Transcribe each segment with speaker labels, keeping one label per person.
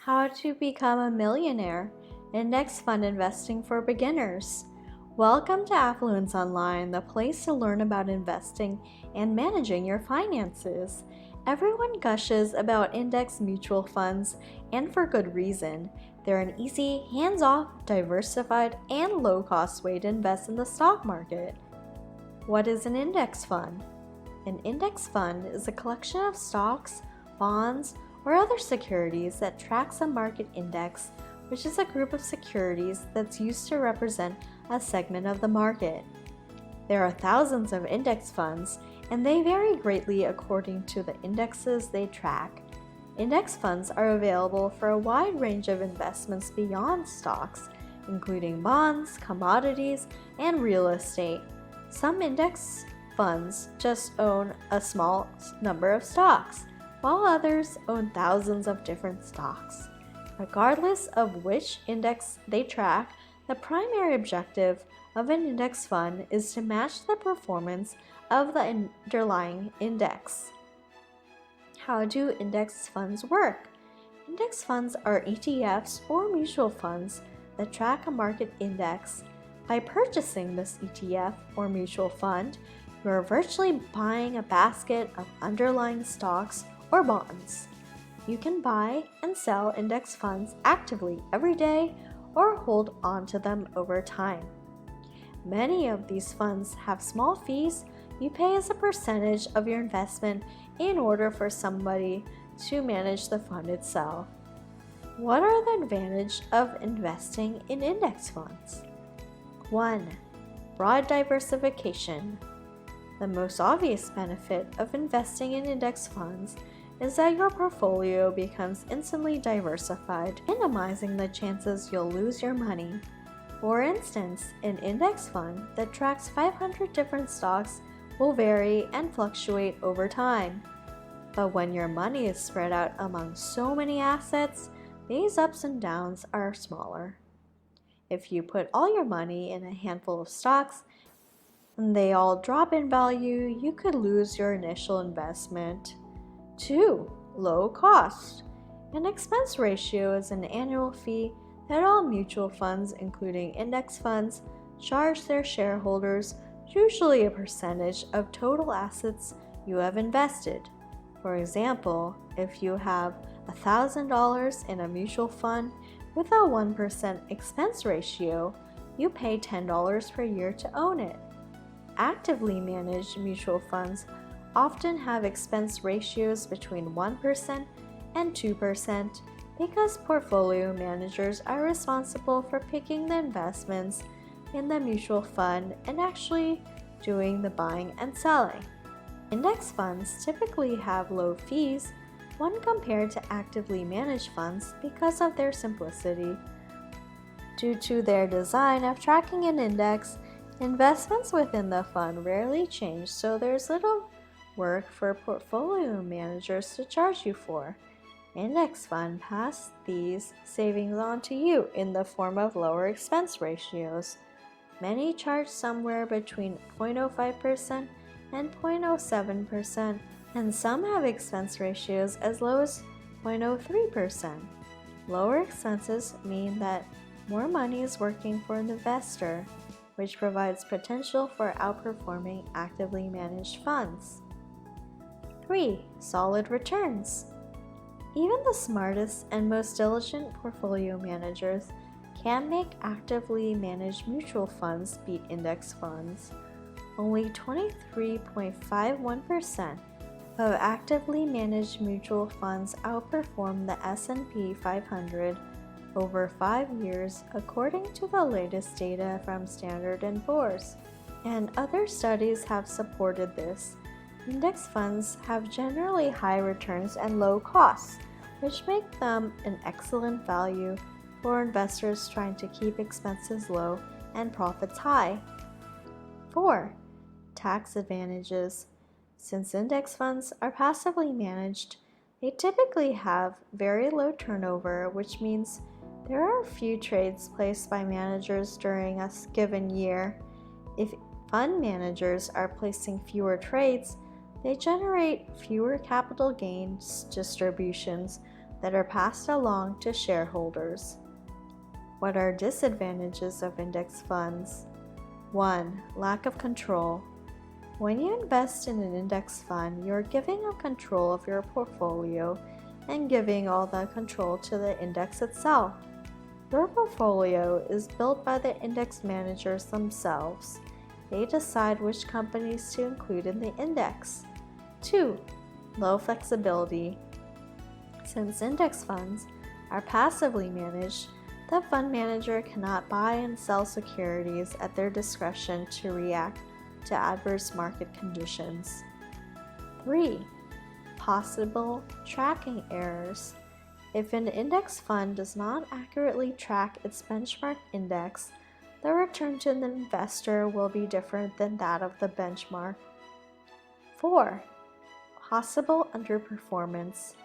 Speaker 1: How to become a millionaire, index fund investing for beginners. Welcome to Affluence Online, the place to learn about investing and managing your finances. Everyone gushes about index mutual funds, and for good reason. They're an easy, hands-off, diversified, and low-cost way to invest in the stock market. What is an index fund? An index fund is a collection of stocks, bonds, or other securities that tracks a market index, which is a group of securities that's used to represent a segment of the market. There are thousands of index funds, and they vary greatly according to the indexes they track. Index funds are available for a wide range of investments beyond stocks, including bonds, commodities, and real estate. Some index funds just own a small number of stocks, while others own thousands of different stocks. Regardless of which index they track, the primary objective of an index fund is to match the performance of the underlying index. How do index funds work? Index funds are ETFs or mutual funds that track a market index. By purchasing this ETF or mutual fund, you are virtually buying a basket of underlying stocks or bonds. You can buy and sell index funds actively every day or hold on to them over time. Many of these funds have small fees you pay as a percentage of your investment in order for somebody to manage the fund itself. What are the advantages of investing in index funds? 1. Broad diversification. The most obvious benefit of investing in index funds is that your portfolio becomes instantly diversified, minimizing the chances you'll lose your money. For instance, an index fund that tracks 500 different stocks will vary and fluctuate over time. But when your money is spread out among so many assets, these ups and downs are smaller. If you put all your money in a handful of stocks and they all drop in value, you could lose your initial investment. 2. Low cost. An expense ratio is an annual fee that all mutual funds, including index funds, charge their shareholders, usually a percentage of total assets you have invested. For example, if you have $1,000 in a mutual fund with a 1% expense ratio, you pay $10 per year to own it. Actively managed mutual funds often have expense ratios between 1% and 2% because portfolio managers are responsible for picking the investments in the mutual fund and actually doing the buying and selling. Index funds typically have low fees when compared to actively managed funds because of their simplicity. Due to their design of tracking an index, investments within the fund rarely change, so there's little work for portfolio managers to charge you for. Index fund pass these savings on to you in the form of lower expense ratios. Many charge somewhere between 0.05% and 0.07%, and some have expense ratios as low as 0.03%. Lower expenses mean that more money is working for an investor, which provides potential for outperforming actively managed funds. 3. Solid returns. Even the smartest and most diligent portfolio managers can't make actively managed mutual funds beat index funds. Only 23.51% of actively managed mutual funds outperform the S&P 500 over 5 years, according to the latest data from Standard & Poor's. And other studies have supported this. Index funds have generally high returns and low costs, which make them an excellent value for investors trying to keep expenses low and profits high. 4. Tax advantages. Since index funds are passively managed, they typically have very low turnover, which means there are few trades placed by managers during a given year. If fund managers are placing fewer trades, they generate fewer capital gains distributions, that are passed along to shareholders. What are disadvantages of index funds? 1. Lack of control. When you invest in an index fund, you're giving up control of your portfolio and giving all the control to the index itself. Your portfolio is built by the index managers themselves. They decide which companies to include in the index. 2. Low flexibility. Since index funds are passively managed, the fund manager cannot buy and sell securities at their discretion to react to adverse market conditions. 3. Possible tracking errors. If an index fund does not accurately track its benchmark index, the return to the investor will be different than that of the benchmark. 4. Possible underperformance.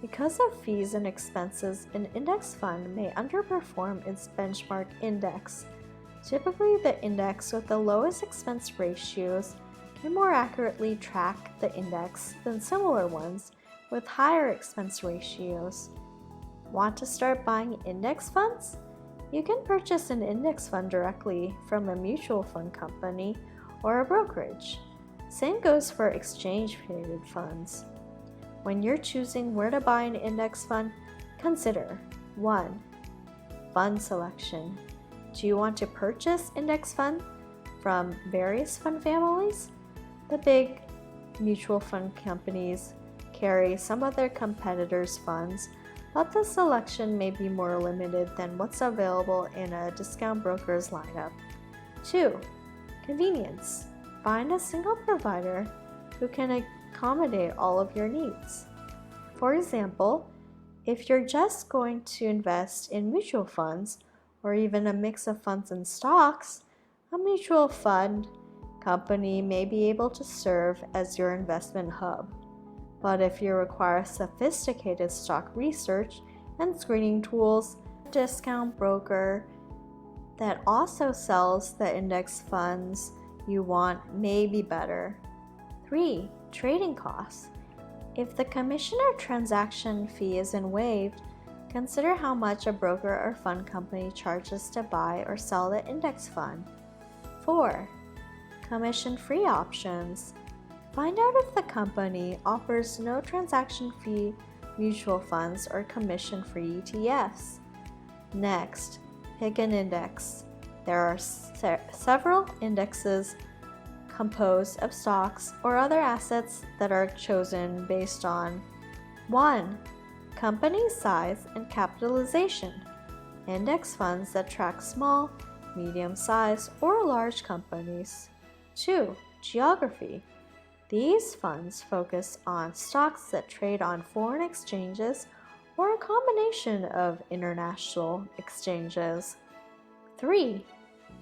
Speaker 1: Because of fees and expenses, an index fund may underperform its benchmark index. Typically, the index with the lowest expense ratios can more accurately track the index than similar ones with higher expense ratios. Want to start buying index funds? You can purchase an index fund directly from a mutual fund company or a brokerage. Same goes for exchange-traded funds. When you're choosing where to buy an index fund, consider 1. Fund selection. Do you want to purchase index fund from various fund families? The big mutual fund companies carry some of their competitors' funds, but the selection may be more limited than what's available in a discount broker's lineup. 2. Convenience. Find a single provider who can accommodate all of your needs. For example, if you're just going to invest in mutual funds or even a mix of funds and stocks, a mutual fund company may be able to serve as your investment hub. But if you require sophisticated stock research and screening tools, a discount broker that also sells the index funds you want may be better. 3. Trading costs. If the commission or transaction fee isn't waived, consider how much a broker or fund company charges to buy or sell the index fund. 4. Commission-free options. Find out if the company offers no transaction fee mutual funds or commission-free ETFs. Next, pick an index. There are several indexes composed of stocks or other assets that are chosen based on 1. Company size and capitalization. Index funds that track small, medium-sized, or large companies. 2. Geography. These funds focus on stocks that trade on foreign exchanges or a combination of international exchanges. 3.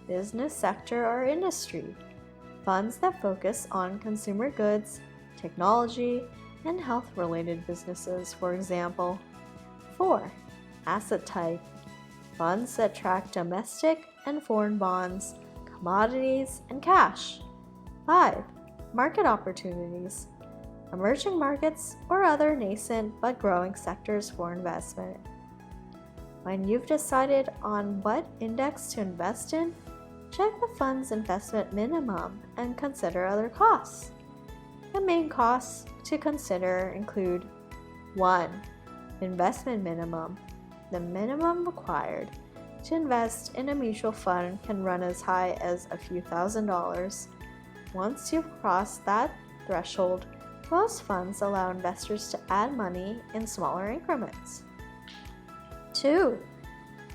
Speaker 1: Business sector or industry. Funds that focus on consumer goods, technology, and health-related businesses, for example. 4. Asset type. Funds that track domestic and foreign bonds, commodities, and cash. 5. Market opportunities. Emerging markets or other nascent but growing sectors for investment. When you've decided on what index to invest in, check the fund's investment minimum and consider other costs. The main costs to consider include 1. Investment minimum. The minimum required to invest in a mutual fund can run as high as a few $1,000s. Once you've crossed that threshold, most funds allow investors to add money in smaller increments. 2.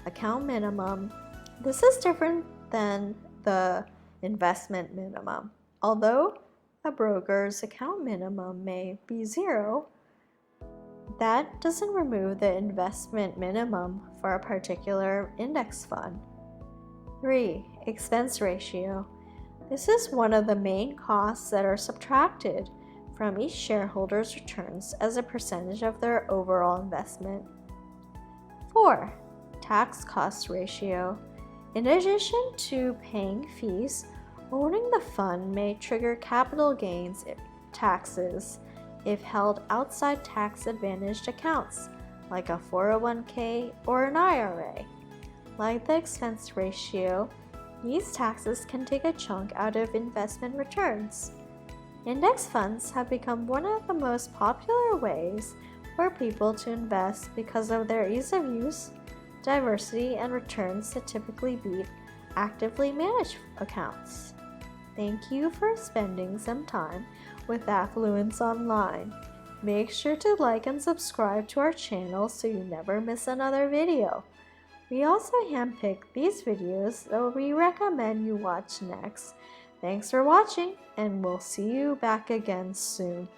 Speaker 1: Account minimum. This is different than the investment minimum. Although a broker's account minimum may be 0, that doesn't remove the investment minimum for a particular index fund. 3. Expense ratio. This is one of the main costs that are subtracted from each shareholder's returns as a percentage of their overall investment. 4. Tax cost ratio. In addition to paying fees, owning the fund may trigger capital gains taxes if held outside tax-advantaged accounts, like a 401k or an IRA. Like the expense ratio, these taxes can take a chunk out of investment returns. Index funds have become one of the most popular ways for people to invest because of their ease of use, diversity, and returns that typically beat actively managed accounts. Thank you for spending some time with Affluence Online. Make sure to like and subscribe to our channel so you never miss another video. We also handpick these videos that we recommend you watch next. Thanks for watching, and we'll see you back again soon.